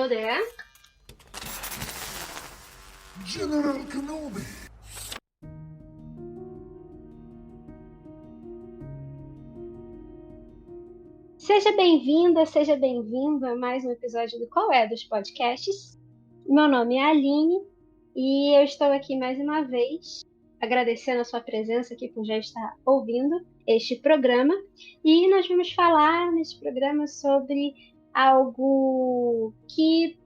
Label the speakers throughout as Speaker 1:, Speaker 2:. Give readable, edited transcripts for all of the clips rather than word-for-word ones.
Speaker 1: Hello there.
Speaker 2: General Kenobi.
Speaker 1: Seja bem-vinda, seja bem-vindo a mais um episódio do Qual é dos Podcasts. Meu nome é Aline e eu estou aqui mais uma vez agradecendo a sua presença aqui por já estar ouvindo este programa. E nós vamos falar neste programa sobre algo que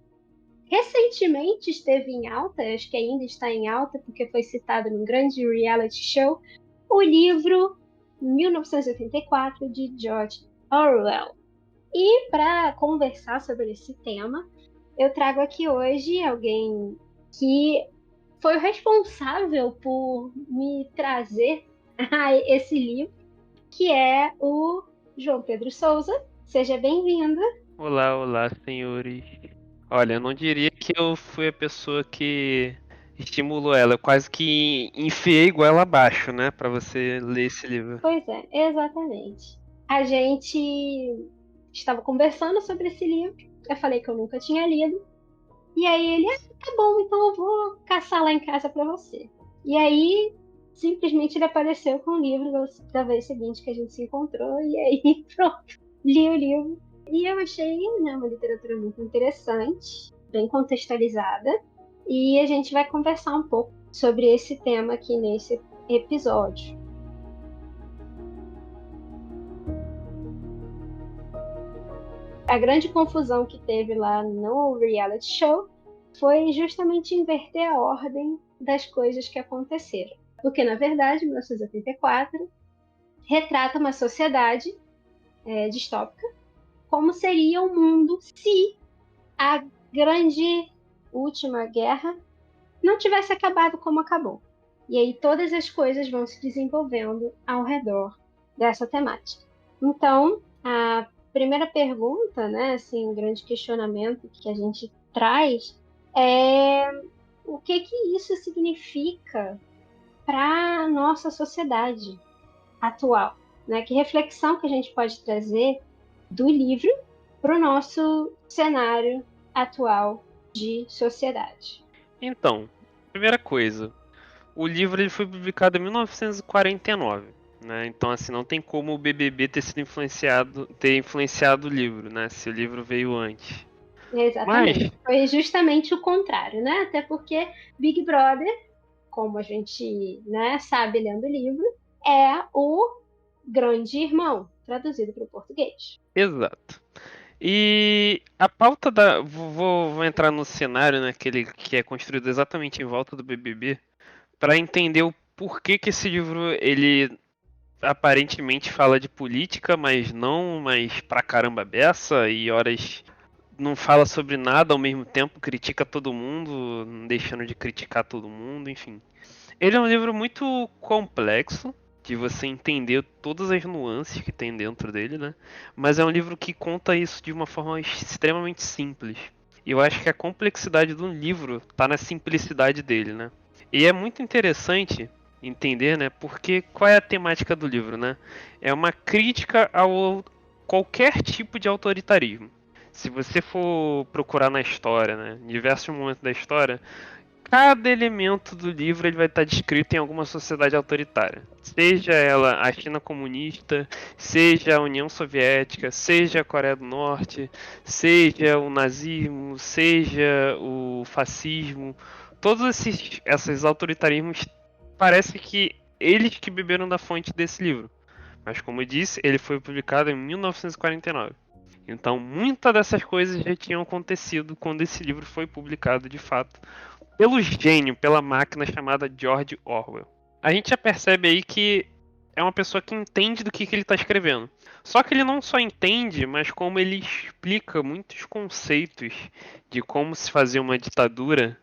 Speaker 1: recentemente esteve em alta, acho que ainda está em alta porque foi citado num grande reality show, o livro 1984 de George Orwell. E para conversar sobre esse tema, eu trago aqui hoje alguém que foi o responsável por me trazer a esse livro, que é o João Pedro Souza. Seja bem-vindo.
Speaker 3: Olá, senhores. Olha, eu não diria que eu fui a pessoa que estimulou ela. Eu quase que enfiei goela abaixo, né, pra você ler esse livro.
Speaker 1: Pois é, exatamente. A gente estava conversando sobre esse livro, eu falei que eu nunca tinha lido, e aí ele, tá bom, então eu vou caçar lá em casa para você. E aí, simplesmente ele apareceu com o livro da vez seguinte que a gente se encontrou, e aí pronto, li o livro. E eu achei, né, uma literatura muito interessante, bem contextualizada, e a gente vai conversar um pouco sobre esse tema aqui nesse episódio. A grande confusão que teve lá no reality show foi justamente inverter a ordem das coisas que aconteceram. Porque, na verdade, 1984 retrata uma sociedade distópica, como seria o mundo se a grande última guerra não tivesse acabado como acabou. E aí todas as coisas vão se desenvolvendo ao redor dessa temática. Então, a primeira pergunta, né, assim, um grande questionamento que a gente traz é o que isso significa para a nossa sociedade atual, né? Que reflexão que a gente pode trazer do livro para o nosso cenário atual de sociedade.
Speaker 3: Então, primeira coisa, o livro ele foi publicado em 1949, né? Então, assim, não tem como o BBB ter influenciado o livro, né? Se o livro veio antes.
Speaker 1: Exatamente.
Speaker 3: Mas,
Speaker 1: Foi justamente o contrário, né? Até porque Big Brother, como a gente, né, sabe lendo o livro, é o grande irmão, traduzido para o português.
Speaker 3: exato. E a pauta da. Vou entrar no cenário, né? Que é construído exatamente em volta do BBB, para entender o porquê que esse livro ele aparentemente fala de política, mas pra caramba beça, e horas não fala sobre nada ao mesmo tempo, critica todo mundo, não deixando de criticar todo mundo, enfim. Ele é um livro muito complexo de você entender todas as nuances que tem dentro dele, né? Mas é um livro que conta isso de uma forma extremamente simples. E eu acho que a complexidade do livro tá na simplicidade dele, né? E é muito interessante entender, né? Porque qual é a temática do livro, né? É uma crítica ao qualquer tipo de autoritarismo. Se você for procurar na história, né, em diversos momentos da história, cada elemento do livro ele vai estar descrito em alguma sociedade autoritária. Seja ela a China comunista, seja a União Soviética, seja a Coreia do Norte, seja o nazismo, seja o fascismo. Todos esses autoritarismos parece que eles que beberam da fonte desse livro. Mas como eu disse, ele foi publicado em 1949. Então, muitas dessas coisas já tinham acontecido quando esse livro foi publicado de fato pelo gênio, pela máquina chamada George Orwell. A gente já percebe aí que é uma pessoa que entende do que ele está escrevendo. Só que ele não só entende, mas como ele explica muitos conceitos de como se fazer uma ditadura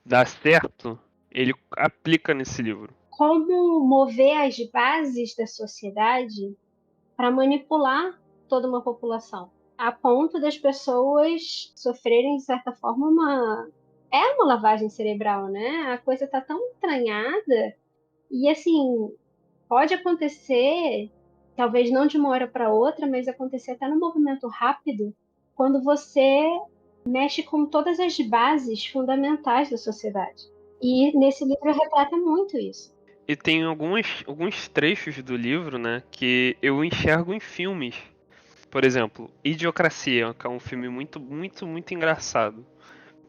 Speaker 3: dar certo, ele aplica nesse livro.
Speaker 1: Como mover as bases da sociedade para manipular toda uma população, a ponto das pessoas sofrerem, de certa forma, uma lavagem cerebral, né? A coisa tá tão entranhada e, assim, pode acontecer, talvez não de uma hora para outra, mas acontecer até num movimento rápido, quando você mexe com todas as bases fundamentais da sociedade. E nesse livro retrata muito isso.
Speaker 3: E tem alguns trechos do livro, né, que eu enxergo em filmes. Por exemplo, Idiocracia, que é um filme muito, muito, muito engraçado.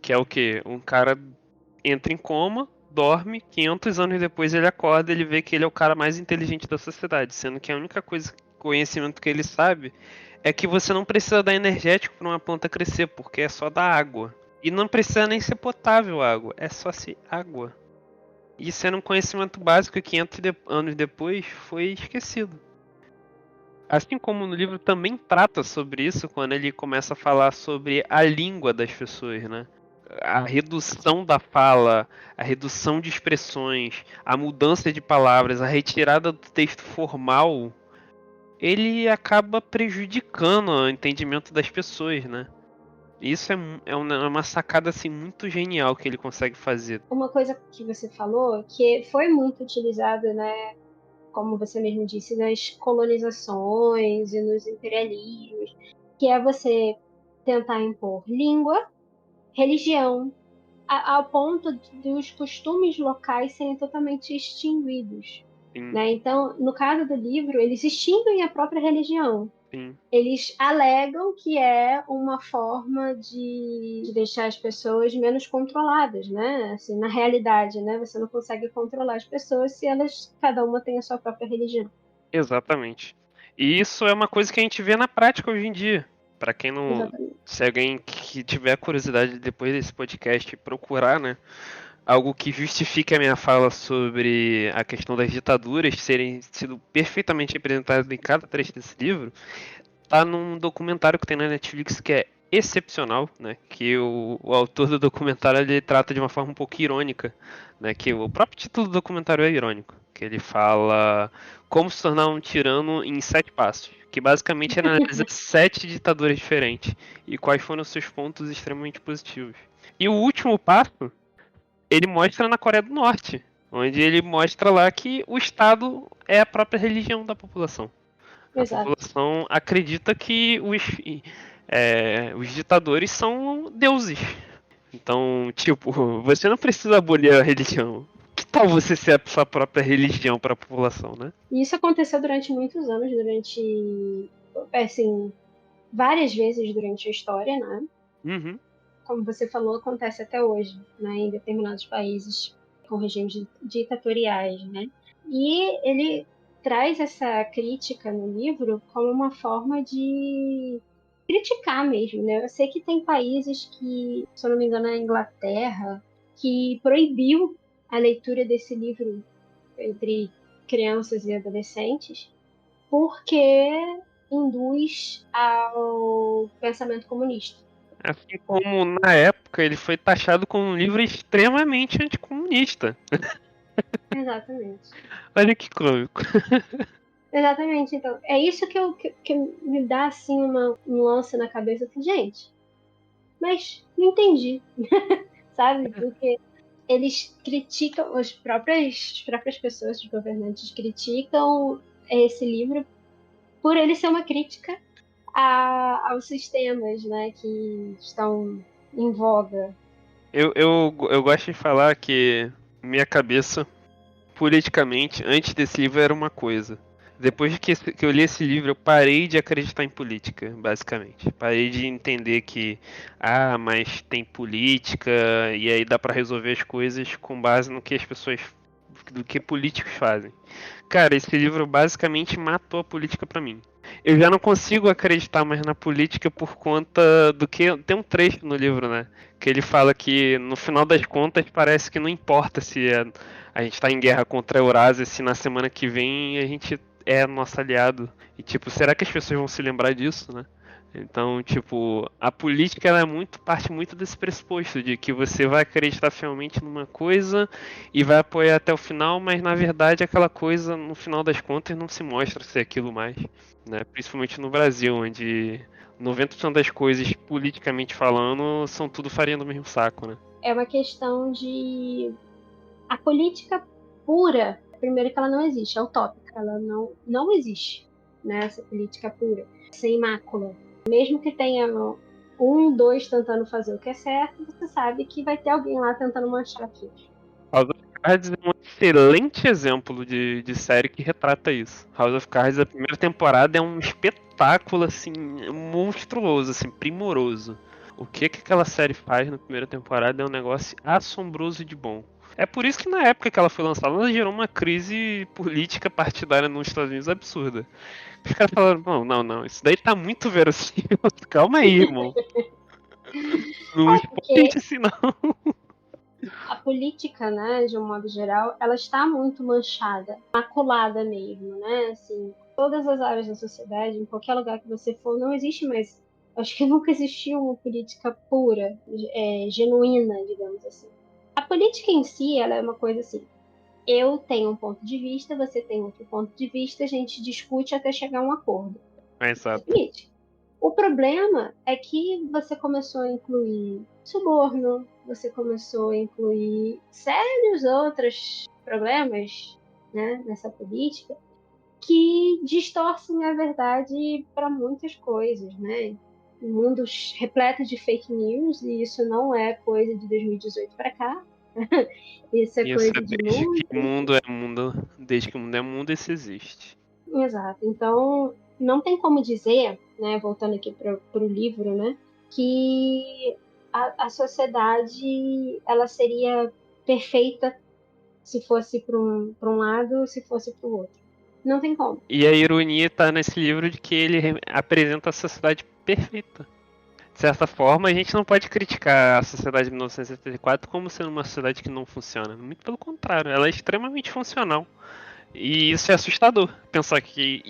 Speaker 3: Que é o quê? Um cara entra em coma, dorme, 500 anos depois ele acorda e ele vê que ele é o cara mais inteligente da sociedade, sendo que a única conhecimento que ele sabe é que você não precisa dar energético para uma planta crescer, porque é só dar água. E não precisa nem ser potável a água, é só ser água. Isso era um conhecimento básico que 500 anos depois foi esquecido. Assim como no livro também trata sobre isso quando ele começa a falar sobre a língua das pessoas, né? A redução da fala, a redução de expressões, a mudança de palavras, a retirada do texto formal, ele acaba prejudicando o entendimento das pessoas, né? Isso é uma sacada assim muito genial que ele consegue fazer.
Speaker 1: Uma coisa que você falou, que foi muito utilizada, né, como você mesmo disse, nas colonizações e nos imperialismos, que é você tentar impor língua, religião, ao ponto dos costumes locais serem totalmente extinguidos.
Speaker 3: Sim,
Speaker 1: Né? Então, no caso do livro, eles extinguem a própria religião.
Speaker 3: sim.
Speaker 1: Eles alegam que é uma forma de deixar as pessoas menos controladas, né? Assim, na realidade, né? Você não consegue controlar as pessoas se elas, cada uma tem a sua própria religião.
Speaker 3: Exatamente. E isso é uma coisa que a gente vê na prática hoje em dia. Para quem não.
Speaker 1: Exatamente.
Speaker 3: Se alguém que tiver curiosidade depois desse podcast procurar, né? Algo que justifique a minha fala sobre a questão das ditaduras serem sido perfeitamente representadas em cada trecho desse livro, tá num documentário que tem na Netflix que é excepcional, né? Que o autor do documentário ele trata de uma forma um pouco irônica, né? Que o próprio título do documentário é irônico, que ele fala como se tornar um tirano em 7 passos, que basicamente analisa 7 ditaduras diferentes e quais foram os seus pontos extremamente positivos. E o último passo ele mostra na Coreia do Norte, onde ele mostra lá que o Estado é a própria religião da população. A
Speaker 1: Exato.
Speaker 3: população acredita que os ditadores são deuses. Então, tipo, você não precisa abolir a religião. Que tal você ser a sua própria religião para a população, né?
Speaker 1: E isso aconteceu durante muitos anos, assim, várias vezes durante a história, né?
Speaker 3: Uhum.
Speaker 1: Como você falou, acontece até hoje, né? Em determinados países com regimes ditatoriais, né? E ele traz essa crítica no livro como uma forma de criticar mesmo, né? Eu sei que tem países que, se eu não me engano, a Inglaterra, que proibiu a leitura desse livro entre crianças e adolescentes, porque induz ao pensamento comunista.
Speaker 3: Assim como na época ele foi taxado como um livro extremamente anticomunista.
Speaker 1: Exatamente.
Speaker 3: Olha que cômico.
Speaker 1: Exatamente. Então, é isso que me dá assim uma nuance na cabeça. Assim, gente, mas não entendi, sabe? Porque eles criticam, as próprias pessoas, os governantes criticam esse livro por ele ser uma crítica aos sistemas, né, que estão em voga.
Speaker 3: Eu gosto de falar que minha cabeça, politicamente, antes desse livro era uma coisa. Depois que eu li esse livro, eu parei de acreditar em política, basicamente. Parei de entender que, mas tem política e aí dá pra resolver as coisas com base no que as pessoas, do que políticos fazem. Cara, esse livro basicamente matou a política pra mim. Eu já não consigo acreditar mais na política por conta do que. Tem um trecho no livro, né? Que ele fala que no final das contas parece que não importa se a gente tá em guerra contra a Eurásia, se na semana que vem a gente é nosso aliado. E tipo, será que as pessoas vão se lembrar disso, né? Então, tipo, a política ela parte muito desse pressuposto de que você vai acreditar fielmente numa coisa e vai apoiar até o final, mas na verdade aquela coisa, no final das contas, não se mostra ser aquilo mais, né? Principalmente no Brasil, onde 90% das coisas, politicamente falando, são tudo farinha do mesmo saco, né?
Speaker 1: É uma questão de a política pura, primeiro que ela não existe, é utópica, ela não existe, né? Essa política pura, sem mácula. Mesmo que tenha dois tentando fazer o que é certo, você sabe que vai ter alguém lá tentando manchar aquilo.
Speaker 3: House of Cards é um excelente exemplo de série que retrata isso. House of Cards, a primeira temporada é um espetáculo, assim, monstruoso, assim, primoroso. O que aquela série faz na primeira temporada é um negócio assombroso de bom. É por isso que na época que ela foi lançada, ela gerou uma crise política partidária nos Estados Unidos absurda. Os caras falaram, não, isso daí tá muito verossímil. Calma aí, irmão. Não expõe
Speaker 1: Porque
Speaker 3: assim, não.
Speaker 1: a política, né, de um modo geral, ela está muito manchada, maculada mesmo, né? Assim, todas as áreas da sociedade, em qualquer lugar que você for, não existe mais. Acho que nunca existiu uma política pura, genuína, digamos assim. A política em si, ela é uma coisa assim. Eu tenho um ponto de vista, você tem outro ponto de vista, a gente discute até chegar a um acordo. Isso é
Speaker 3: Exato.
Speaker 1: política. O problema é que você começou a incluir suborno, você começou a incluir sérios outros problemas, né, nessa política que distorcem a verdade para muitas coisas, né? Um mundo repleto de fake news, e isso não é coisa de 2018 para cá. Isso é
Speaker 3: Isso é
Speaker 1: coisa de
Speaker 3: desde que o
Speaker 1: muito.
Speaker 3: mundo é mundo. Desde que o mundo é mundo, isso existe.
Speaker 1: Exato. Então, não tem como dizer, né, voltando aqui para o livro, né, que a sociedade ela seria perfeita se fosse para um lado, se fosse para o outro. Não tem como.
Speaker 3: E a ironia tá nesse livro de que ele apresenta a sociedade perfeita. De certa forma, a gente não pode criticar a sociedade de 1974 como sendo uma sociedade que não funciona. Muito pelo contrário, ela é extremamente funcional. E isso é assustador, pensar que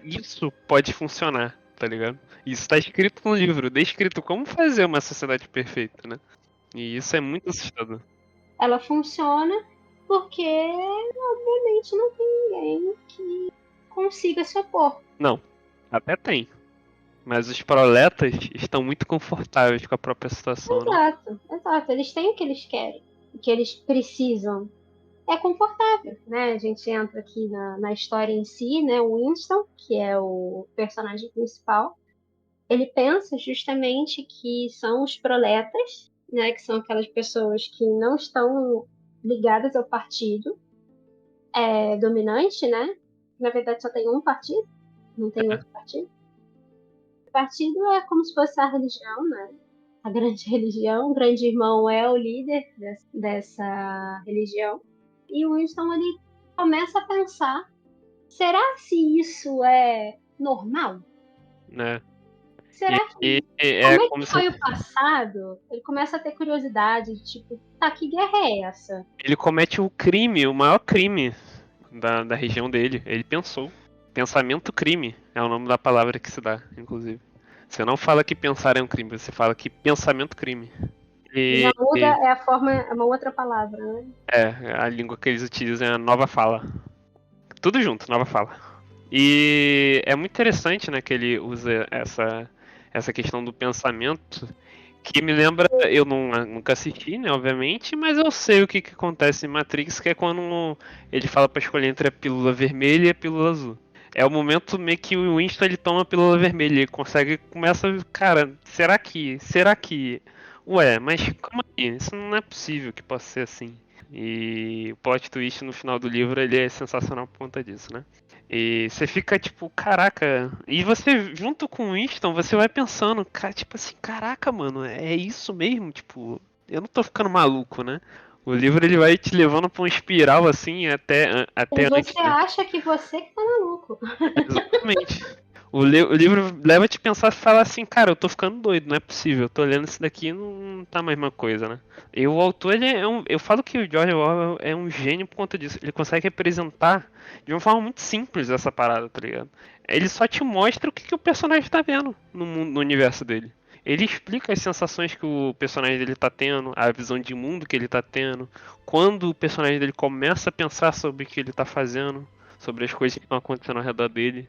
Speaker 3: isso pode funcionar, tá ligado? Isso tá escrito no livro, descrito como fazer uma sociedade perfeita, né? E isso é muito assustador.
Speaker 1: Ela funciona porque, obviamente, não tem ninguém que consiga se opor.
Speaker 3: Não, até tem. Mas os proletas estão muito confortáveis com a própria situação, né?
Speaker 1: Exato, exato. Eles têm o que eles querem, o que eles precisam. É confortável, né? A gente entra aqui na história em si, né? O Winston, que é o personagem principal, ele pensa justamente que são os proletas, né? Que são aquelas pessoas que não estão ligadas ao partido dominante, né? Na verdade, só tem um partido, não tem outro partido. O partido é como se fosse a religião, né? A grande religião. O grande irmão é o líder dessa religião. E o Winston ele começa a pensar: será se isso é normal?
Speaker 3: Né?
Speaker 1: Será
Speaker 3: E
Speaker 1: que.
Speaker 3: é
Speaker 1: Como é
Speaker 3: como
Speaker 1: que
Speaker 3: se
Speaker 1: foi o passado? Ele começa a ter curiosidade, tipo, tá, que guerra é essa?
Speaker 3: ele comete o crime, o maior crime da região dele. Ele pensou. Pensamento crime é o nome da palavra que se dá, inclusive. Você não fala que pensar é um crime, você fala que pensamento crime.
Speaker 1: Já
Speaker 3: E
Speaker 1: muda, é a forma, é uma outra palavra, né?
Speaker 3: a língua que eles utilizam é a nova fala. Tudo junto, nova fala. E é muito interessante, né, que ele usa essa questão do pensamento, que me lembra, eu nunca assisti, né, obviamente, mas eu sei o que acontece em Matrix, que é quando ele fala pra escolher entre a pílula vermelha e a pílula azul. É o momento meio que o Winston ele toma a pílula vermelha, ele consegue, começa, cara, ué, mas calma aí, isso não é possível que possa ser assim. E o plot twist no final do livro ele é sensacional por conta disso, né? E você fica tipo, caraca. E você, junto com o Winston, você vai pensando, cara, tipo assim, caraca, mano, é isso mesmo? Tipo, eu não tô ficando maluco, né? O livro ele vai te levando pra uma espiral assim
Speaker 1: E
Speaker 3: até antes,
Speaker 1: você
Speaker 3: né?
Speaker 1: acha que você que tá maluco.
Speaker 3: Exatamente. O livro leva a te pensar e falar assim, cara, eu tô ficando doido, não é possível. Eu tô olhando isso daqui e não tá a mesma coisa, né? E o autor, ele é um. Eu falo que o George Orwell é um gênio por conta disso. Ele consegue representar de uma forma muito simples essa parada, tá ligado? Ele só te mostra o que o personagem tá vendo no mundo, no universo dele. Ele explica as sensações que o personagem dele tá tendo, a visão de mundo que ele tá tendo, quando o personagem dele começa a pensar sobre o que ele tá fazendo, sobre as coisas que estão acontecendo ao redor dele.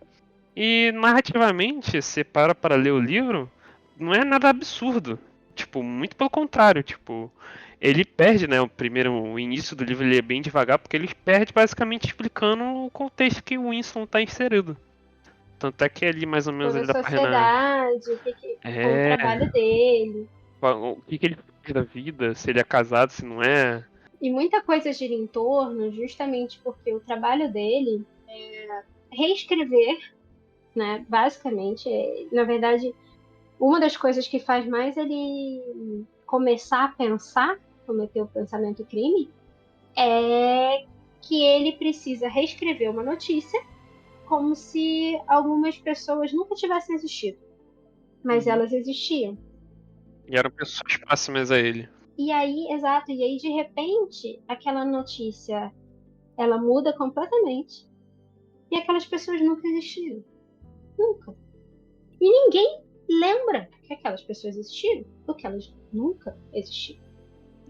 Speaker 3: E narrativamente, você para ler o livro, não é nada absurdo. Tipo, muito pelo contrário, tipo, ele perde, né? O início do livro ele é bem devagar, porque ele perde basicamente explicando o contexto que o Winston tá inserido. Tanto é que ali mais ou menos
Speaker 1: Toda
Speaker 3: ali
Speaker 1: a
Speaker 3: da página.
Speaker 1: sociedade, com o
Speaker 3: É.
Speaker 1: trabalho dele.
Speaker 3: O que ele faz da vida, se ele é casado, se não é.
Speaker 1: E muita coisa gira em torno, justamente porque o trabalho dele é reescrever, né? Basicamente, na verdade, uma das coisas que faz mais ele começar a pensar, cometer o pensamento crime, é que ele precisa reescrever uma notícia como se algumas pessoas nunca tivessem existido, mas elas existiam.
Speaker 3: E eram pessoas próximas a ele.
Speaker 1: E aí, exato, e aí de repente, aquela notícia, ela muda completamente e aquelas pessoas nunca existiram. Nunca. E ninguém lembra que aquelas pessoas existiram, porque elas nunca existiram.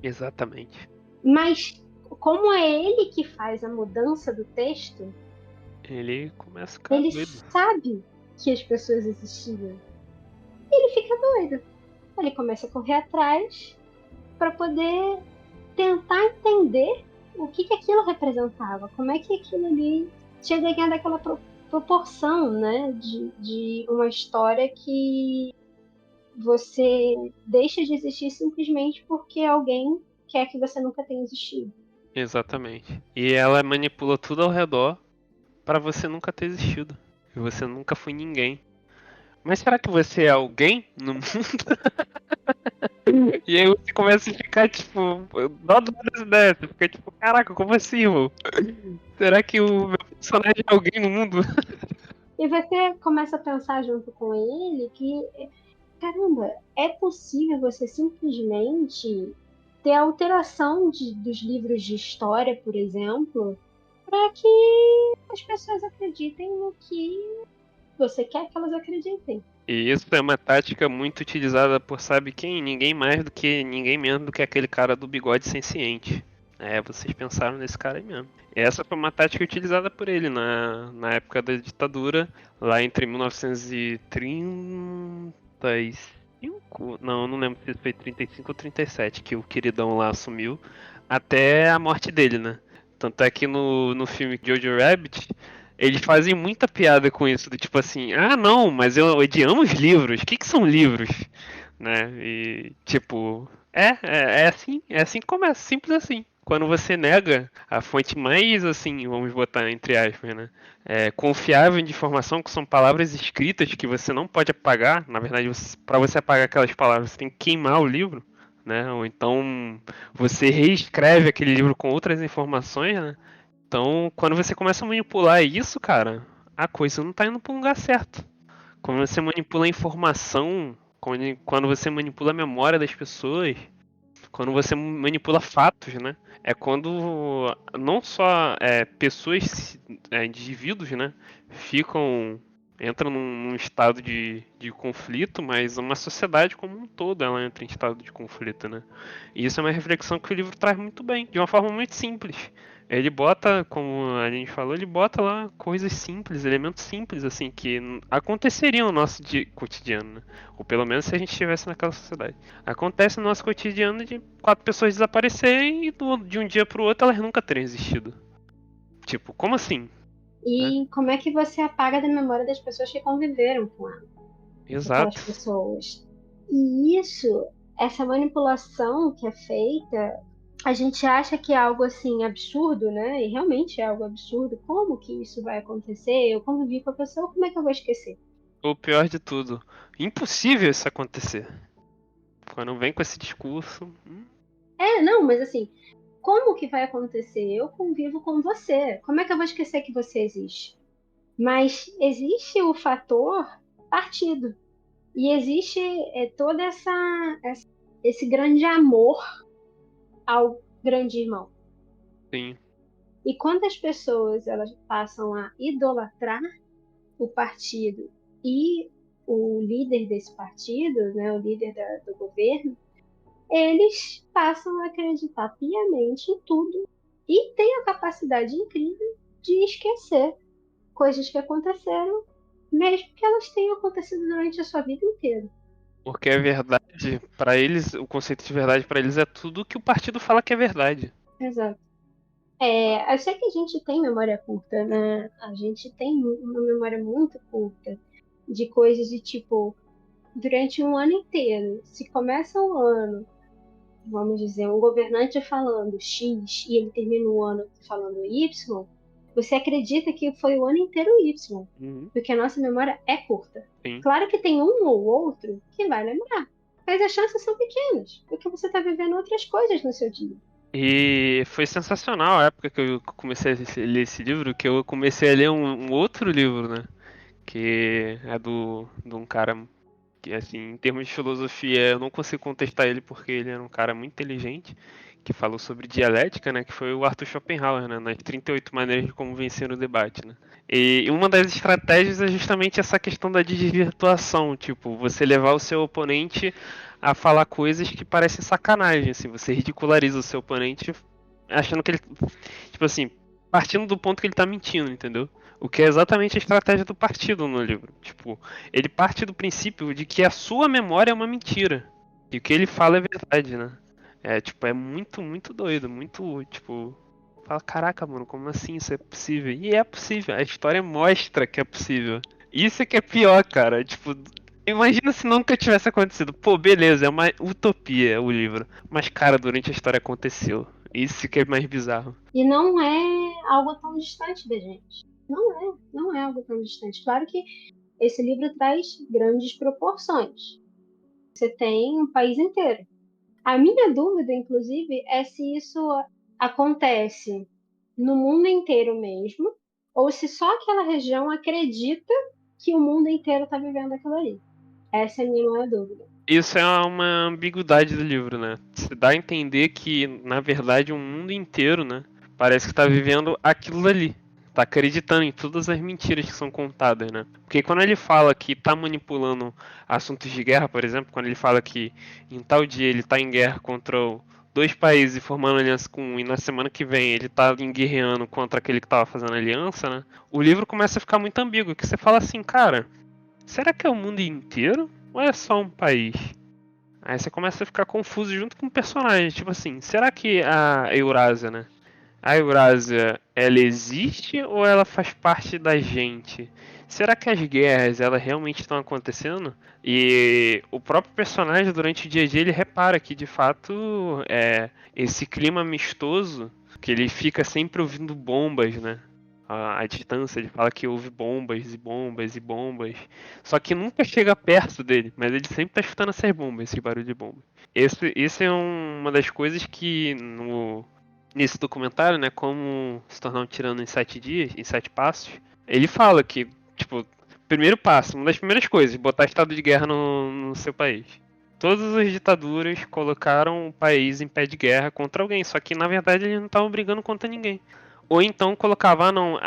Speaker 3: Exatamente.
Speaker 1: Mas como é ele que faz a mudança do texto,
Speaker 3: Ele começa a ficar
Speaker 1: ele
Speaker 3: doido.
Speaker 1: sabe que as pessoas existiam. Ele fica doido. Ele começa a correr atrás para poder tentar entender o que aquilo representava, como é que aquilo ali tinha ganhado aquela proporção, né, de uma história que você deixa de existir simplesmente porque alguém quer que você nunca tenha existido.
Speaker 3: Exatamente. E ela manipula tudo ao redor pra você nunca ter existido. E você nunca foi ninguém. Mas será que você é alguém no mundo? E aí você começa a ficar, tipo, dó das ideias. Você fica tipo, caraca, como assim, irmão? Será que o meu personagem é alguém no mundo?
Speaker 1: E você começa a pensar junto com ele que, caramba, é possível você simplesmente ter alteração dos livros de história, por exemplo, para que as pessoas acreditem no que você quer que elas acreditem.
Speaker 3: E isso é uma tática muito utilizada por sabe quem? Ninguém mais do que ninguém menos do que aquele cara do bigode senciente. É, vocês pensaram nesse cara aí mesmo. E essa foi uma tática utilizada por ele na época da ditadura, lá entre 1935. Não lembro se foi 35 ou 37 que o queridão lá assumiu, até a morte dele, né? Tanto é que no filme Jojo Rabbit, eles fazem muita piada com isso, do tipo assim, ah não, mas eu odiamos livros, o que que são livros? Né? E tipo, é assim que começa, simples assim. Quando você nega a fonte mais, assim, vamos botar entre aspas, né? Confiável de informação, que são palavras escritas que você não pode apagar. Na verdade, para você apagar aquelas palavras, você tem que queimar o livro, né? Ou então você reescreve aquele livro com outras informações, né? Então, quando você começa a manipular isso, cara, a coisa não tá indo para um lugar certo. Quando você manipula a informação, quando você manipula a memória das pessoas, quando você manipula fatos, né? É quando não só pessoas, indivíduos, né, entram num estado de conflito, mas uma sociedade como um todo ela entra em estado de conflito, né? E isso é uma reflexão que o livro traz muito bem, de uma forma muito simples. Ele bota, como a gente falou, ele bota lá coisas simples, elementos simples, assim, que aconteceriam no nosso cotidiano, né? Ou pelo menos se a gente estivesse naquela sociedade. Acontece no nosso cotidiano de 4 pessoas desaparecerem e de um dia pro outro elas nunca terem existido. Tipo, como assim? Né?
Speaker 1: E como é que você apaga da memória das pessoas que conviveram com aquelas
Speaker 3: Exato.
Speaker 1: pessoas? E isso, essa manipulação que é feita, a gente acha que é algo assim absurdo, né? E realmente é algo absurdo. Como que isso vai acontecer? Eu convivi com a pessoa, como é que eu vou esquecer?
Speaker 3: O pior de tudo, impossível isso acontecer. Quando vem com esse discurso.
Speaker 1: Não, mas assim, como que vai acontecer? Eu convivo com você. Como é que eu vou esquecer que você existe? Mas existe o fator partido. E existe todo esse grande amor ao grande irmão.
Speaker 3: Sim.
Speaker 1: E quando as pessoas elas passam a idolatrar o partido e o líder desse partido, né, o líder do governo, eles passam a acreditar piamente em tudo e têm a capacidade incrível de esquecer coisas que aconteceram, mesmo que elas tenham acontecido durante a sua vida inteira.
Speaker 3: Porque a verdade, pra eles, o conceito de verdade pra eles é tudo que o partido fala que é verdade.
Speaker 1: Exato. Eu sei que a gente tem memória curta, né? A gente tem uma memória muito curta de coisas de tipo, durante um ano inteiro, se começa um ano, vamos dizer, um governante falando X e ele termina o ano falando Y, você acredita que foi o ano inteiro Y,
Speaker 3: Uhum.
Speaker 1: porque a nossa memória é curta.
Speaker 3: Sim.
Speaker 1: Claro que tem um ou outro que vai lembrar, mas as chances são pequenas, porque você está vivendo outras coisas no seu dia.
Speaker 3: E foi sensacional a época que eu comecei a ler esse livro, que eu comecei a ler um outro livro, né? Que é de um cara que, assim, em termos de filosofia, eu não consigo contestar ele porque ele era um cara muito inteligente, que falou sobre dialética, né? Que foi o Arthur Schopenhauer, né? Nas 38 maneiras de como vencer o debate, né? E uma das estratégias é justamente essa questão da desvirtuação, tipo, você levar o seu oponente a falar coisas que parecem sacanagem, assim, você ridiculariza o seu oponente achando que ele, tipo assim, partindo do ponto que ele tá mentindo, entendeu? O que é exatamente a estratégia do partido no livro. Tipo, ele parte do princípio de que a sua memória é uma mentira. E o que ele fala é verdade, né? É, tipo, é muito, muito doido, muito, tipo, fala, caraca, mano, como assim isso é possível? E é possível, a história mostra que é possível. Isso é que é pior, cara. Tipo, imagina se nunca tivesse acontecido. Pô, beleza, é uma utopia o livro. Mas, cara, durante a história aconteceu. Isso que é mais bizarro.
Speaker 1: E não é algo tão distante da gente. Não é algo tão distante. Claro que esse livro traz grandes proporções. Você tem um país inteiro. A minha dúvida, inclusive, é se isso acontece no mundo inteiro mesmo, ou se só aquela região acredita que o mundo inteiro está vivendo aquilo ali. Essa é a minha maior dúvida.
Speaker 3: Isso é uma ambiguidade do livro, né? Se dá a entender que, na verdade, o mundo inteiro, né? Parece que tá vivendo aquilo ali. Tá acreditando em todas as mentiras que são contadas, né? Porque quando ele fala que tá manipulando assuntos de guerra, por exemplo, quando ele fala que em tal dia ele tá em guerra contra dois países formando aliança com um, e na semana que vem ele tá guerreando contra aquele que tava fazendo aliança, né? O livro começa a ficar muito ambíguo, que você fala assim, cara, será que é o mundo inteiro? Ou é só um país? Aí você começa a ficar confuso junto com o personagem. Tipo assim, será que a Eurásia, né? A Eurásia, ela existe ou ela faz parte da gente? Será que as guerras, elas realmente estão acontecendo? E o próprio personagem, durante o dia a dia, ele repara que, de fato, esse clima amistoso, que ele fica sempre ouvindo bombas, né? A distância, ele fala que ouve bombas e bombas e bombas. Só que nunca chega perto dele, mas ele sempre tá escutando essas bombas, esse barulho de bomba. Esse é uma das coisas que nesse documentário, né, como se tornar um tirano em 7 dias, em 7 passos, ele fala que, tipo, primeiro passo, uma das primeiras coisas, botar estado de guerra no seu país. Todas as ditaduras colocaram o país em pé de guerra contra alguém, só que na verdade eles não estavam brigando contra ninguém. Ou então colocava, não,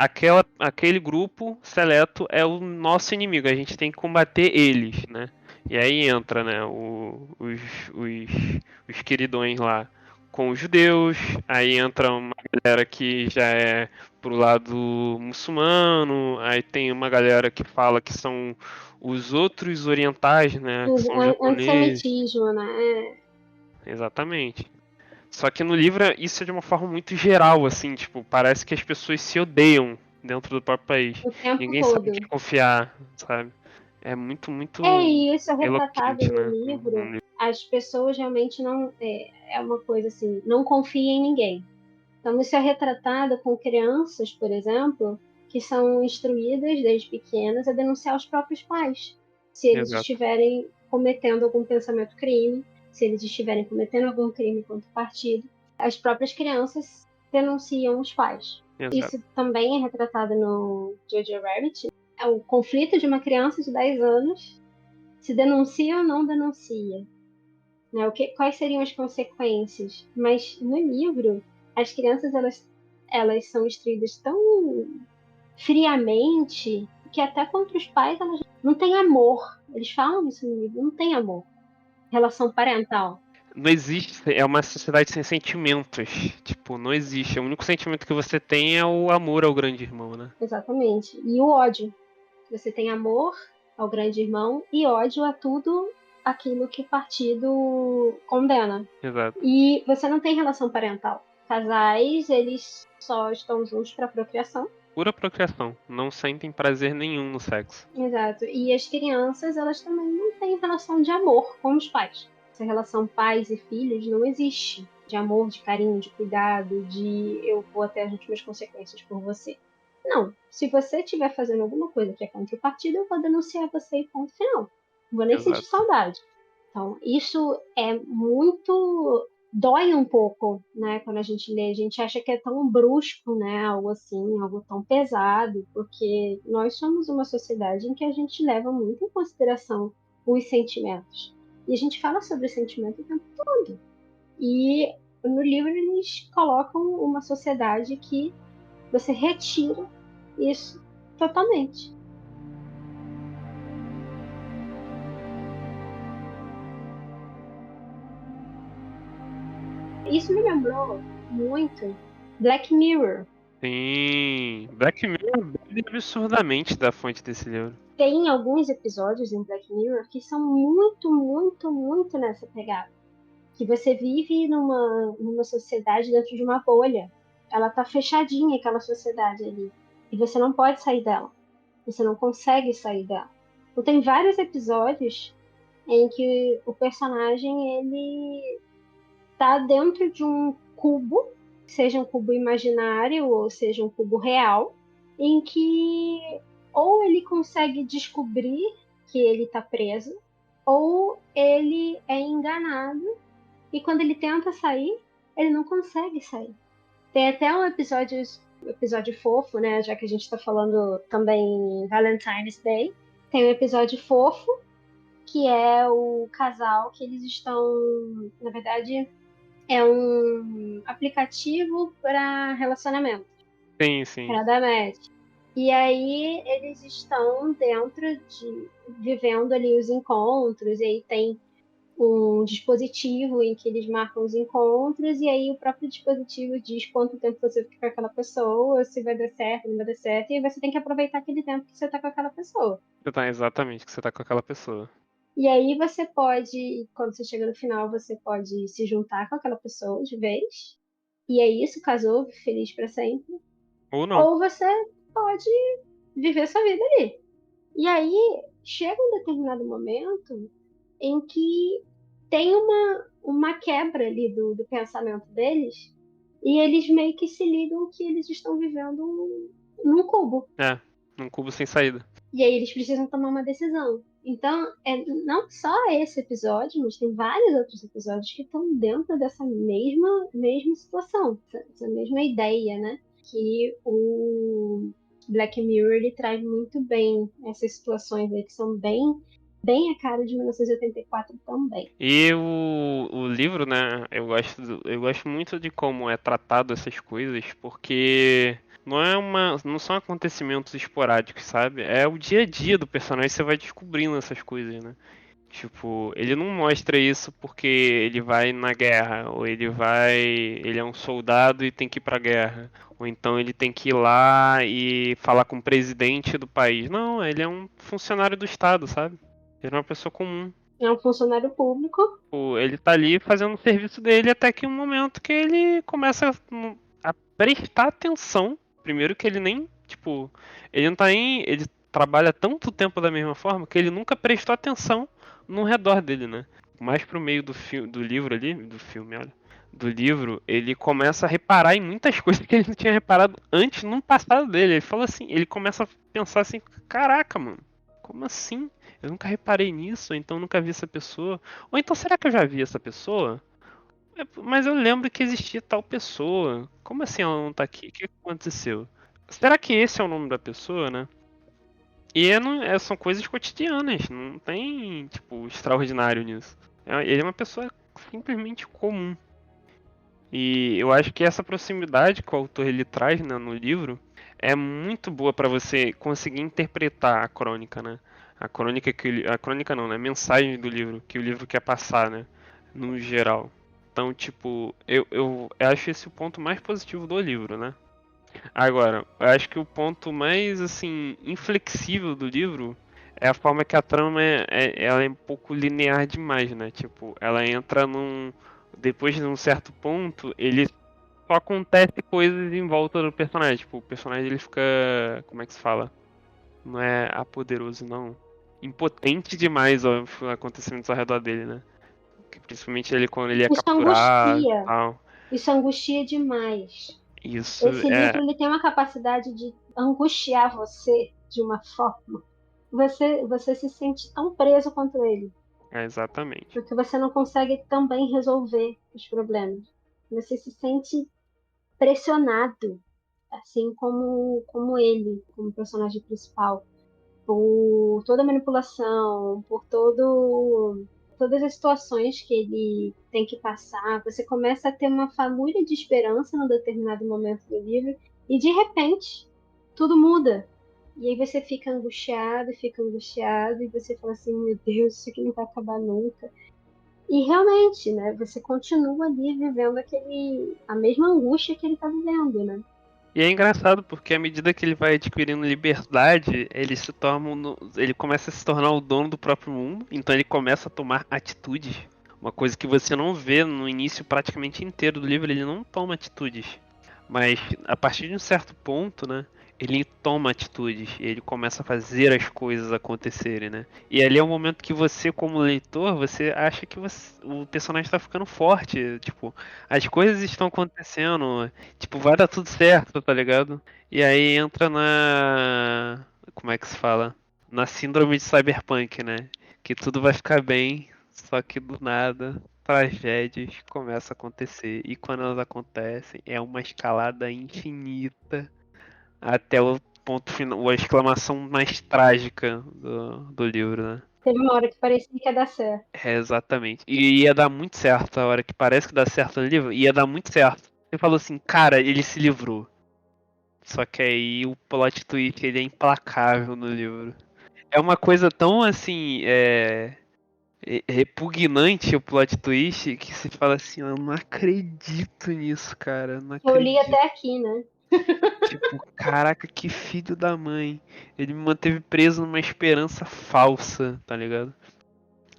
Speaker 3: aquele grupo seleto é o nosso inimigo, a gente tem que combater eles, né? E aí entra, né, os queridões lá com os judeus, aí entra uma galera que já é pro lado muçulmano, aí tem uma galera que fala que são os outros orientais, né, que são japoneses,
Speaker 1: Antissemitismo, né?
Speaker 3: exatamente. Só que no livro isso é de uma forma muito geral, assim, tipo, parece que as pessoas se odeiam dentro do próprio país.
Speaker 1: O tempo
Speaker 3: Ninguém sabe em quem
Speaker 1: todo.
Speaker 3: confiar, sabe? É muito, muito
Speaker 1: E isso é retratado
Speaker 3: eloquente,
Speaker 1: no
Speaker 3: né?
Speaker 1: livro. As pessoas realmente não. É uma coisa assim, não confiem em ninguém. Então, isso é retratado com crianças, por exemplo, que são instruídas desde pequenas a denunciar os próprios pais, se eles
Speaker 3: Exato,
Speaker 1: estiverem cometendo algum pensamento crime, se eles estiverem cometendo algum crime contra o partido. As próprias crianças denunciam os pais.
Speaker 3: exato.
Speaker 1: Isso também é retratado no Jojo Rabbit. É o conflito de uma criança de 10 anos, se denuncia ou não denuncia, né? Quais seriam as consequências? Mas no livro, as crianças elas são instruídas tão friamente que até contra os pais elas não têm amor. Eles falam isso no livro, não tem amor. Relação parental.
Speaker 3: Não existe, é uma sociedade sem sentimentos. Tipo, não existe. O único sentimento que você tem é o amor ao grande irmão, né?
Speaker 1: Exatamente. E o ódio. Você tem amor ao grande irmão e ódio a tudo aquilo que o partido condena.
Speaker 3: Exato.
Speaker 1: E você não tem relação parental. casais, eles só estão juntos para procriação.
Speaker 3: Pura procriação. Não sentem prazer nenhum no sexo.
Speaker 1: Exato. E as crianças, elas também não têm relação de amor com os pais. Essa relação pais e filhos não existe. De amor, de carinho, de cuidado, de eu vou até as últimas consequências por você. Não. Se você estiver fazendo alguma coisa que é contra o partido, eu vou denunciar você e ponto final. Não vou nem sentir saudade. Então, isso é muito... Dói um pouco, né, quando a gente lê. A gente acha que é tão brusco, né, algo assim, algo tão pesado, porque nós somos uma sociedade em que a gente leva muito em consideração os sentimentos. E a gente fala sobre sentimento o tempo todo. E no livro eles colocam uma sociedade que você retira isso totalmente. Isso me lembrou muito Black Mirror.
Speaker 3: Sim, Black Mirror bebe absurdamente da fonte desse livro.
Speaker 1: Tem alguns episódios em Black Mirror que são muito, muito, muito nessa pegada. Que você vive numa sociedade dentro de uma bolha. Ela tá fechadinha, aquela sociedade ali. E você não pode sair dela. Você não consegue sair dela. Então tem vários episódios em que o personagem, ele tá dentro de um cubo, seja um cubo imaginário ou seja um cubo real, em que ou ele consegue descobrir que ele está preso, ou ele é enganado e quando ele tenta sair, ele não consegue sair. Tem até um episódio fofo, né? Já que a gente está falando também em Valentine's Day. Tem um episódio fofo, que é o casal que eles estão, na verdade, é um aplicativo para relacionamento.
Speaker 3: Sim, sim.
Speaker 1: Para dar match. E aí eles estão vivendo ali os encontros, e aí tem um dispositivo em que eles marcam os encontros, e aí o próprio dispositivo diz quanto tempo você fica com aquela pessoa, se vai dar certo, não vai dar certo, e aí você tem que aproveitar aquele tempo que você tá com aquela pessoa.
Speaker 3: Exatamente, que você tá com aquela pessoa.
Speaker 1: E aí você pode, quando você chega no final, você pode se juntar com aquela pessoa de vez, e é isso, casou, feliz para sempre.
Speaker 3: Ou não.
Speaker 1: Ou você pode viver sua vida ali. E aí chega um determinado momento em que tem uma quebra ali do pensamento deles, e eles meio que se ligam que eles estão vivendo num cubo.
Speaker 3: É, num cubo sem saída.
Speaker 1: E aí eles precisam tomar uma decisão. Então, não só esse episódio, mas tem vários outros episódios que estão dentro dessa mesma situação, essa mesma ideia, né? Que o Black Mirror ele traz muito bem essas situações aí que são bem a cara de 1984 também.
Speaker 3: E o livro, né, eu gosto muito de como é tratado essas coisas, porque não são acontecimentos esporádicos, sabe? É o dia a dia do personagem, você vai descobrindo essas coisas, né? Tipo, ele não mostra isso porque ele vai na guerra, ou ele é um soldado e tem que ir pra guerra, ou então ele tem que ir lá e falar com o presidente do país. Não, ele é um funcionário do Estado, sabe? Ele é uma pessoa comum.
Speaker 1: É um funcionário público.
Speaker 3: Ele tá ali fazendo o serviço dele até que um momento que ele começa a prestar atenção. Primeiro que ele nem, tipo, ele não tá em. Ele trabalha tanto tempo da mesma forma que ele nunca prestou atenção no redor dele, né? Mais pro meio do livro ali, do filme, olha. Do livro, ele começa a reparar em muitas coisas que ele não tinha reparado antes no passado dele. Ele fala assim, ele começa a pensar assim, caraca, mano, como assim? Eu nunca reparei nisso, ou então nunca vi essa pessoa. Ou então será que eu já vi essa pessoa? Mas eu lembro que existia tal pessoa. Como assim ela não tá aqui? O que aconteceu? Será que esse é o nome da pessoa, né? E são coisas cotidianas, não tem, tipo, extraordinário nisso. Ele é uma pessoa simplesmente comum. E eu acho que essa proximidade que o autor ele traz, né, no livro é muito boa para você conseguir interpretar a crônica, né? A crônica não, né? A mensagem do livro que o livro quer passar, né? No geral. Então, tipo, eu acho esse o ponto mais positivo do livro, né? Agora, eu acho que o ponto mais, assim, inflexível do livro é a forma que a trama ela é um pouco linear demais, né? Tipo, ela entra num... Depois de um certo ponto, ele só acontece coisas em volta do personagem. Tipo, o personagem ele fica. Como é que se fala? Não é apoderoso, não. Impotente demais aos acontecimentos ao redor dele, né? Principalmente ele quando ele é
Speaker 1: Isso
Speaker 3: capturado e
Speaker 1: angustia.
Speaker 3: tal.
Speaker 1: Isso angustia demais.
Speaker 3: Isso
Speaker 1: Esse
Speaker 3: é.
Speaker 1: livro ele tem uma capacidade de angustiar você de uma forma. Você se sente tão preso quanto ele,
Speaker 3: É exatamente.
Speaker 1: porque você não consegue também resolver os problemas. Você se sente pressionado, assim como ele, como personagem principal, por toda a manipulação, por todas as situações que ele tem que passar. Você começa a ter uma fagulha de esperança num determinado momento do livro e de repente tudo muda. E aí você fica angustiado e você fala assim, meu Deus, isso aqui não vai acabar nunca. E realmente, né, você continua ali vivendo a mesma angústia que ele tá vivendo, né?
Speaker 3: E é engraçado porque à medida que ele vai adquirindo liberdade, ele se torna, ele começa a se tornar o dono do próprio mundo, então ele começa a tomar atitudes. Uma coisa que você não vê no início praticamente inteiro do livro, ele não toma atitudes. Mas a partir de um certo ponto, né, ele toma atitudes, ele começa a fazer as coisas acontecerem, né? E ali é o momento que você, como leitor, você acha que o personagem está ficando forte, tipo, as coisas estão acontecendo, tipo, vai dar tudo certo, tá ligado? E aí entra na, como é que se fala? Na síndrome de cyberpunk, né? Que tudo vai ficar bem, só que do nada tragédias começam a acontecer. E quando elas acontecem, é uma escalada infinita até o ponto final, a exclamação mais trágica do livro, né?
Speaker 1: Teve uma hora que parecia que ia dar certo.
Speaker 3: É, exatamente. E ia dar muito certo a hora que parece que dá certo no livro, ia dar muito certo. Você falou assim, cara, ele se livrou. Só que aí o plot twist ele é implacável no livro. É uma coisa tão assim, repugnante o plot twist que você fala assim, eu não acredito nisso, cara, eu não
Speaker 1: Eu li
Speaker 3: acredito.
Speaker 1: até aqui, né?
Speaker 3: Tipo, caraca, que filho da mãe. Ele me manteve preso numa esperança falsa, tá ligado?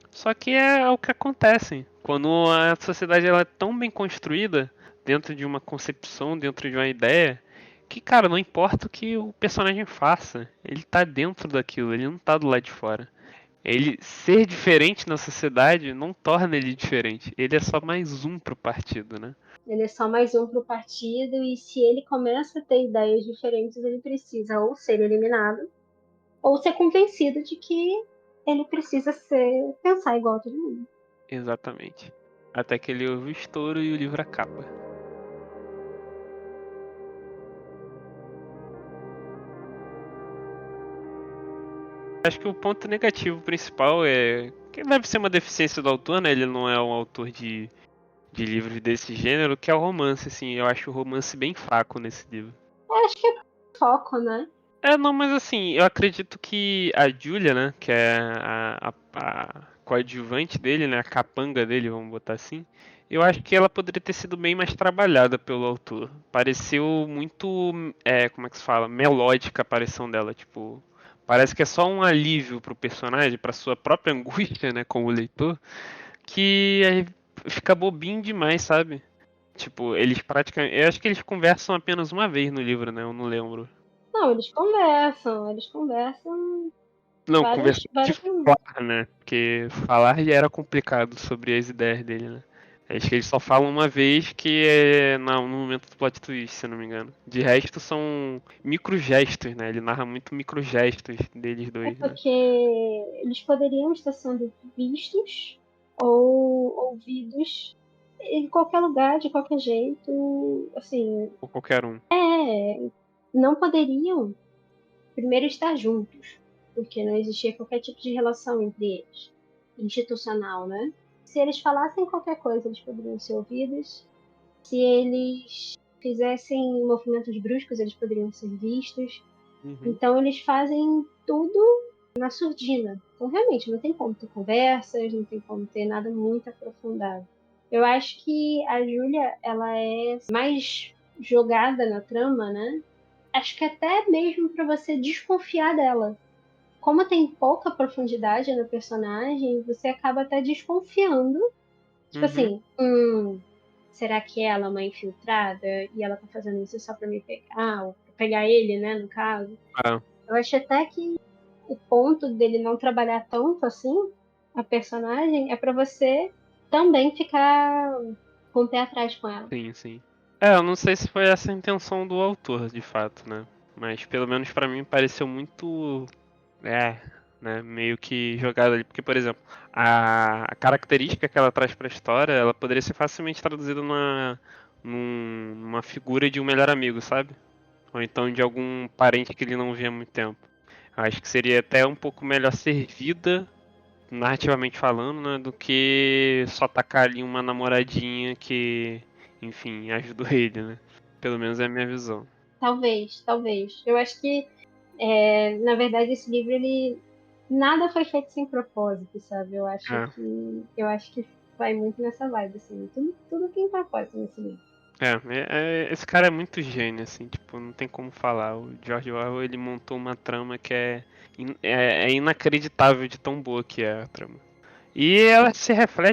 Speaker 3: Só que é o que acontece. Quando a sociedade ela é tão bem construída, dentro de uma concepção, dentro de uma ideia, que, cara, não importa o que o personagem faça, ele tá dentro daquilo, ele não tá do lado de fora. Ele ser diferente na sociedade não torna ele diferente. Ele é só mais um pro partido, né?
Speaker 1: Ele é só mais um para o partido e se ele começa a ter ideias diferentes, ele precisa ou ser eliminado ou ser convencido de que ele precisa pensar igual a todo mundo.
Speaker 3: Exatamente. Até que ele ouve o estouro e o livro acaba. Acho que o ponto negativo principal é que deve ser uma deficiência do autor, né? Ele não é um autor de livros desse gênero, que é o romance, assim. Eu acho o romance bem fraco nesse livro.
Speaker 1: Eu acho que é foco, né?
Speaker 3: É, não, mas assim, eu acredito que a Julia, né? Que é a coadjuvante dele, né? A capanga dele, vamos botar assim. Eu acho que ela poderia ter sido bem mais trabalhada pelo autor. Pareceu muito, como é que se fala? Melódica a aparição dela, tipo. Parece que é só um alívio pro personagem, pra sua própria angústia, né, como leitor, que aí fica bobinho demais, sabe? Tipo, eles praticamente. Eu acho que eles conversam apenas uma vez no livro, né? Eu não lembro.
Speaker 1: Não, eles conversam
Speaker 3: Não,
Speaker 1: várias,
Speaker 3: conversar de
Speaker 1: várias vezes.
Speaker 3: falar, né? Porque falar já era complicado sobre as ideias dele, né? Acho que eles só falam uma vez que é no momento do plot twist, se eu não me engano. De resto são microgestos, né? Ele narra muito microgestos deles
Speaker 1: É
Speaker 3: dois, né?
Speaker 1: porque eles poderiam estar sendo vistos ou ouvidos em qualquer lugar, de qualquer jeito. Assim,
Speaker 3: Ou qualquer um.
Speaker 1: não poderiam primeiro estar juntos, porque não existia qualquer tipo de relação entre eles, institucional, né? Se eles falassem qualquer coisa, eles poderiam ser ouvidos. Se eles fizessem movimentos bruscos, eles poderiam ser vistos.
Speaker 3: Uhum.
Speaker 1: Então eles fazem tudo na surdina. Então realmente não tem como ter conversas, não tem como ter nada muito aprofundado. Eu acho que a Júlia, ela é mais jogada na trama, né? Acho que até mesmo para você desconfiar dela. Como tem pouca profundidade no personagem, você acaba até desconfiando. Tipo
Speaker 3: Uhum.
Speaker 1: assim, será que ela é uma infiltrada e ela tá fazendo isso só pra me pegar, ou pra pegar ele, né, no caso?
Speaker 3: Ah,
Speaker 1: Eu acho até que o ponto dele não trabalhar tanto assim a personagem é pra você também ficar com o pé atrás com ela.
Speaker 3: sim, sim. Eu não sei se foi essa a intenção do autor, de fato, né? Mas pelo menos pra mim pareceu muito. É, né? Meio que jogado ali. Porque, por exemplo, a característica que ela traz pra história, ela poderia ser facilmente traduzida numa figura de um melhor amigo, sabe? Ou então de algum parente que ele não vê há muito tempo. Eu acho que seria até um pouco melhor servida, narrativamente falando, né? Do que só tacar ali uma namoradinha que, enfim, ajudou ele, né? Pelo menos é a minha visão.
Speaker 1: Talvez, talvez. Eu acho que, na verdade, esse livro, ele nada foi feito sem propósito, sabe?
Speaker 3: É.
Speaker 1: Eu acho que vai muito nessa vibe, assim. Tudo tem propósito nesse livro.
Speaker 3: Esse cara é muito gênio, assim, tipo, não tem como falar. O George Orwell, ele montou uma trama que é inacreditável de tão boa que é a trama. E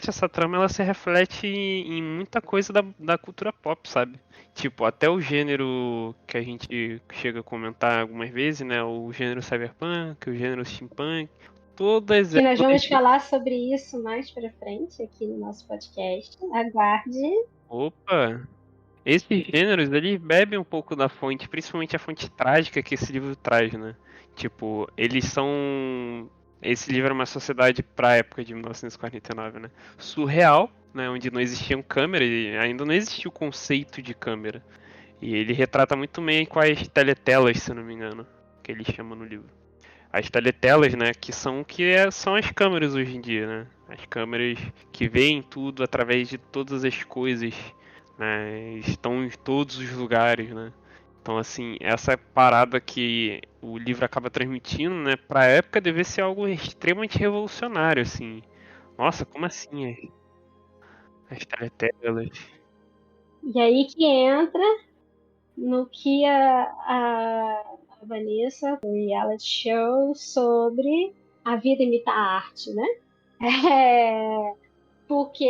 Speaker 3: essa trama, ela se reflete em muita coisa da cultura pop, sabe? Tipo, até o gênero que a gente chega a comentar algumas vezes, né? O gênero cyberpunk, o gênero steampunk, todas
Speaker 1: Que nós
Speaker 3: elas.
Speaker 1: vamos falar sobre isso mais pra frente aqui no nosso podcast. Aguarde.
Speaker 3: Opa! Esses gêneros, eles bebem um pouco da fonte, principalmente a fonte trágica que esse livro traz, né? Tipo, eles são. Esse livro é uma sociedade pra época de 1949, né? Surreal, né? Onde não existiam câmeras, e ainda não existia o conceito de câmera. E ele retrata muito bem com as teletelas, se eu não me engano, que ele chama no livro. As teletelas, né? Que são são as câmeras hoje em dia, né? As câmeras que veem tudo através de todas as coisas, né? Estão em todos os lugares, né? Então, assim, essa parada que o livro acaba transmitindo, né? Pra época deve ser algo extremamente revolucionário, assim. Nossa, como assim? As teletelas.
Speaker 1: E aí que entra no que a Vanessa, o reality show sobre a vida imita a arte, né? É, porque,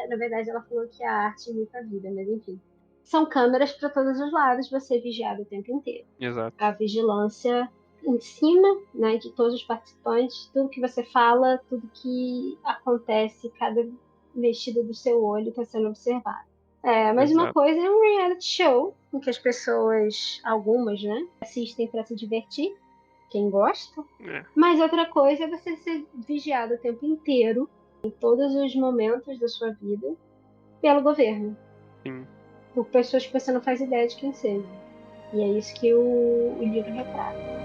Speaker 1: na verdade, ela falou que a arte imita a vida, mas enfim. São câmeras para todos os lados, você é vigiado o tempo inteiro.
Speaker 3: Exato.
Speaker 1: A vigilância em cima, né, de todos os participantes, tudo que você fala, tudo que acontece, cada mexida do seu olho está sendo observado. Mas uma
Speaker 3: Exato.
Speaker 1: coisa é um reality show em que as pessoas, algumas, né, assistem para se divertir, quem gosta.
Speaker 3: É,
Speaker 1: Mas outra coisa é você ser vigiado o tempo inteiro, em todos os momentos da sua vida, pelo governo,
Speaker 3: sim.
Speaker 1: por pessoas que você não faz ideia de quem sejam. E é isso que o livro retrata.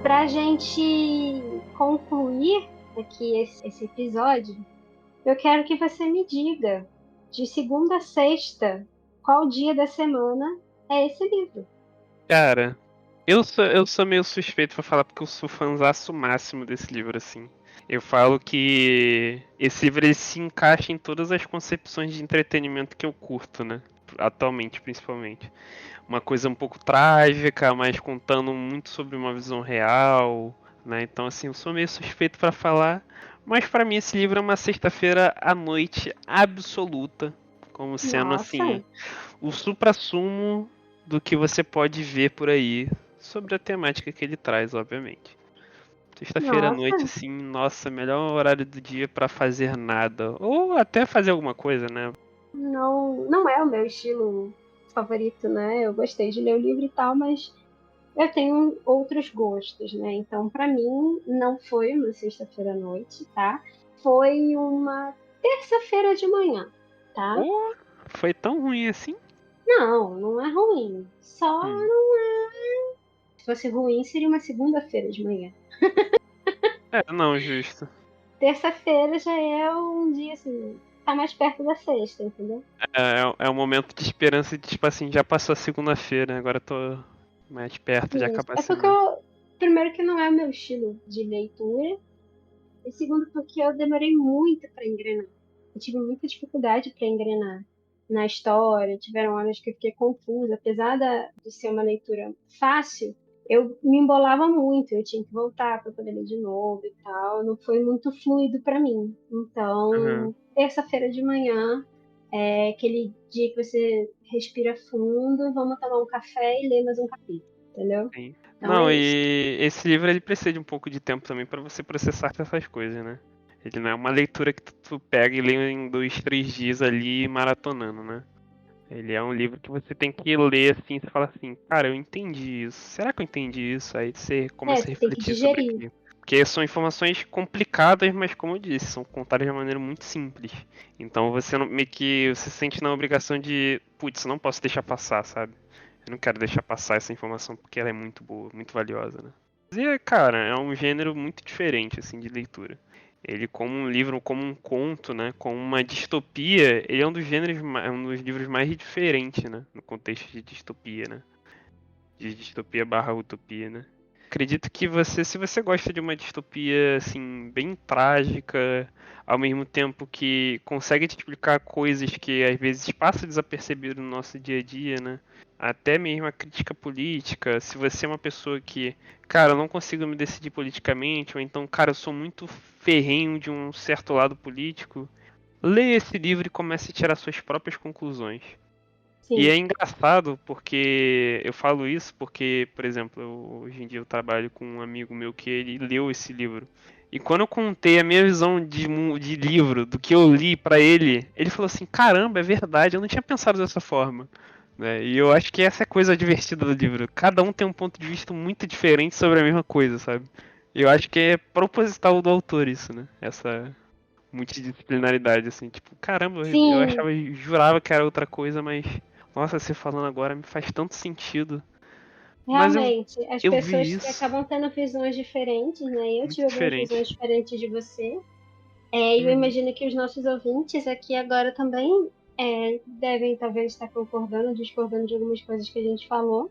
Speaker 1: Para a gente concluir aqui esse episódio, eu quero que você me diga, de segunda a sexta, qual dia da semana é esse livro.
Speaker 3: Cara, eu sou meio suspeito pra falar porque eu sou fãzaço máximo desse livro, assim. Eu falo que esse livro ele se encaixa em todas as concepções de entretenimento que eu curto, né? Atualmente, principalmente. Uma coisa um pouco trágica, mas contando muito sobre uma visão real, né? Então, assim, eu sou meio suspeito pra falar. Mas pra mim esse livro é uma sexta-feira à noite absoluta, como sendo assim
Speaker 1: Nossa,
Speaker 3: o suprassumo do que você pode ver por aí sobre a temática que ele traz, obviamente. Sexta-feira à noite,
Speaker 1: nossa,
Speaker 3: assim, nossa, melhor horário do dia pra fazer nada. Ou até fazer alguma coisa, né?
Speaker 1: não é o meu estilo favorito, né? Eu gostei de ler o livro e tal, mas eu tenho outros gostos, né? Então, para mim, não foi uma sexta-feira à noite, tá? Foi uma terça-feira de manhã, tá?
Speaker 3: Ou foi tão ruim assim?
Speaker 1: Não é ruim. Só
Speaker 3: Hum.
Speaker 1: não é. Se fosse ruim, seria uma segunda-feira de manhã.
Speaker 3: É, não, justo.
Speaker 1: Terça-feira já é um dia assim, tá mais perto da sexta, entendeu?
Speaker 3: É um momento de esperança de, tipo assim, já passou a segunda-feira, agora eu tô mais perto de
Speaker 1: Isso.
Speaker 3: acabar a
Speaker 1: É porque
Speaker 3: semana.
Speaker 1: primeiro que não é o meu estilo de leitura, e segundo porque eu demorei muito para engrenar. Eu tive muita dificuldade para engrenar na história, tiveram horas que eu fiquei confusa, apesar de ser uma leitura fácil, eu me embolava muito, eu tinha que voltar para poder ler de novo e tal, não foi muito fluido para mim.
Speaker 3: Aham,
Speaker 1: Então, terça-feira de manhã é aquele dia que você respira fundo, vamos tomar um café e ler mais um capítulo, entendeu?
Speaker 3: sim.
Speaker 1: Então é
Speaker 3: Não,
Speaker 1: isso.
Speaker 3: e esse livro ele precisa de um pouco de tempo também pra você processar essas coisas, né? Ele não é uma leitura que tu pega e lê em 2, 3 dias ali maratonando, né? Ele é um livro que você tem que ler assim, você fala assim, cara, eu entendi isso. Será que eu entendi isso? Aí você
Speaker 1: É,
Speaker 3: começa a
Speaker 1: você tem que
Speaker 3: refletir sobre
Speaker 1: digerir.
Speaker 3: aquilo. Porque são informações complicadas, mas como eu disse, são contadas de uma maneira muito simples. Então você não, meio que você se sente na obrigação de, putz, eu não posso deixar passar, sabe? Eu não quero deixar passar essa informação porque ela é muito boa, muito valiosa, né? E, cara, é um gênero muito diferente, assim, de leitura. Ele, como um livro, como um conto, né? Como uma distopia, ele é um dos gêneros, é um dos livros mais diferentes, né? No contexto de distopia, né? De distopia barra utopia, né? Acredito que você, se você gosta de uma distopia, assim, bem trágica, ao mesmo tempo que consegue te explicar coisas que às vezes passam desapercebido no nosso dia a dia, né? Até mesmo a crítica política, se você é uma pessoa que, cara, eu não consigo me decidir politicamente, ou então, cara, eu sou muito ferrenho de um certo lado político, leia esse livro e comece a tirar suas próprias conclusões. E é
Speaker 1: Sim.
Speaker 3: engraçado porque eu falo isso porque, por exemplo, hoje em dia eu trabalho com um amigo meu que ele leu esse livro. E quando eu contei a minha visão de livro, do que eu li pra ele, ele falou assim: caramba, é verdade, eu não tinha pensado dessa forma. Né? E eu acho que essa é a coisa divertida do livro. Cada um tem um ponto de vista muito diferente sobre a mesma coisa, sabe? E eu acho que é proposital do autor isso, né? Essa multidisciplinaridade, assim, tipo, caramba, eu
Speaker 1: Sim,
Speaker 3: achava, jurava que era outra coisa, mas nossa, você falando agora me faz tanto sentido. Mas
Speaker 1: realmente, as
Speaker 3: eu vi
Speaker 1: pessoas
Speaker 3: isso
Speaker 1: acabam tendo visões diferentes, né? Eu
Speaker 3: muito
Speaker 1: tive algumas visões
Speaker 3: diferente.
Speaker 1: diferentes de você. E eu
Speaker 3: Uhum.
Speaker 1: imagino que os nossos ouvintes aqui agora também devem talvez estar concordando, discordando de algumas coisas que a gente falou,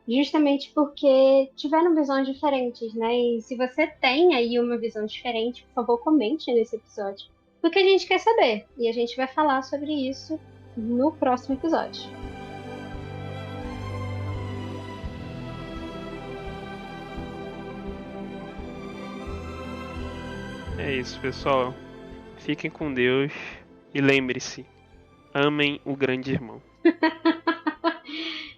Speaker 1: justamente porque tiveram visões diferentes, né? E se você tem aí uma visão diferente, por favor, comente nesse episódio, porque a gente quer saber e a gente vai falar sobre isso no próximo episódio.
Speaker 3: É isso, pessoal. Fiquem com Deus e lembre-se, amem o grande irmão.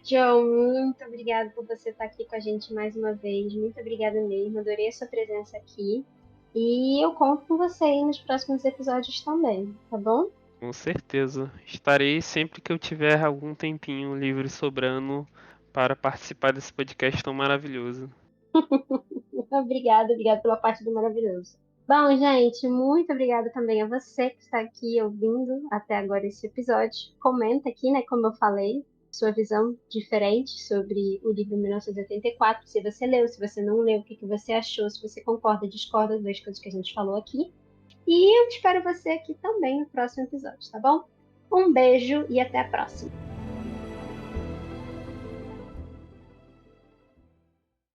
Speaker 1: João, muito obrigada por você estar aqui com a gente mais uma vez. Muito obrigada mesmo. Adorei a sua presença aqui. E eu conto com você aí nos próximos episódios também, tá bom?
Speaker 3: Com certeza. Estarei sempre que eu tiver algum tempinho livre sobrando para participar desse podcast tão maravilhoso.
Speaker 1: Obrigada, obrigada pela parte do maravilhoso. Bom, gente, muito obrigada também a você que está aqui ouvindo até agora esse episódio. Comenta aqui, né, como eu falei, sua visão diferente sobre o livro 1984, se você leu, se você não leu, o que que você achou, se você concorda, discorda das coisas que a gente falou aqui. E eu espero você aqui também no próximo episódio, tá bom? Um beijo e até a próxima!